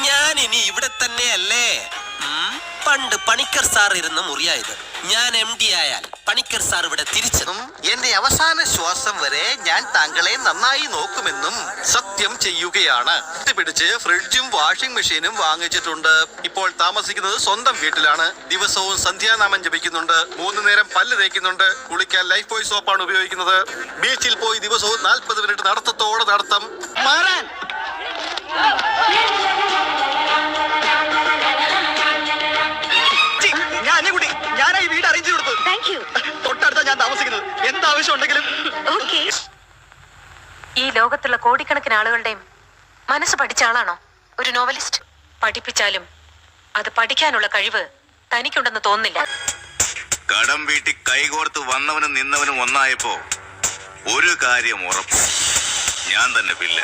ഞാൻ ഇനി ഇവിടെ തന്നെയല്ലേ? പണ്ട് പണിക്കർ സാർ ഇരുന്ന മുറിയായത്. ഞാൻ MD ആയാൽ പണിക്കർ സാർ ഇവിടെ തിരിച്ചെന്നും എന്റെ അവസാന ശ്വാസം വരെ ഞാൻ താങ്കളെ നന്നായി നോക്കുമെന്നും സത്യം ചെയ്യുകയാണ്. പിടിച്ച് ഫ്രിഡ്ജും വാഷിംഗ് മെഷീനും വാങ്ങിച്ചിട്ടുണ്ട്. ഇപ്പോൾ താമസിക്കുന്നത് സ്വന്തം വീട്ടിലാണ്. ദിവസവും സന്ധ്യാനാമം ജപിക്കുന്നുണ്ട്. 3 നേരം പല്ല് തേക്കുന്നുണ്ട്. കുളിക്കാൻ ലൈഫ് ബോയ് സോപ്പാണ് ഉപയോഗിക്കുന്നത്. ബീച്ചിൽ പോയി ദിവസവും 40 മിനിറ്റ് നടത്തത്തോടെ നടത്തം. മാറാൻ ഞാനായി വീട് അറേഞ്ച് കൊടുത്തു. തൊട്ടടുത്ത ഞാൻ താമസിക്കുന്നത്. എന്താവശ്യം ഉണ്ടെങ്കിലും. ഈ ലോകത്തുള്ള കോടിക്കണക്കിന് ആളുകളുടെയും മനസ്സ് പഠിച്ച ആളാണോ ഒരു നോവലിസ്റ്റ്? പഠിപ്പിച്ചാലും അത് പഠിക്കാനുള്ള കഴിവ് തനിക്കുണ്ടെന്ന് തോന്നുന്നില്ല. കടം വീട്ടി കൈകോർത്ത് വന്നവനും നിന്നവനും ഒന്നായപ്പോ ഒരു കാര്യം ഉറപ്പ്, ഞാൻ തന്നെ വില്ല.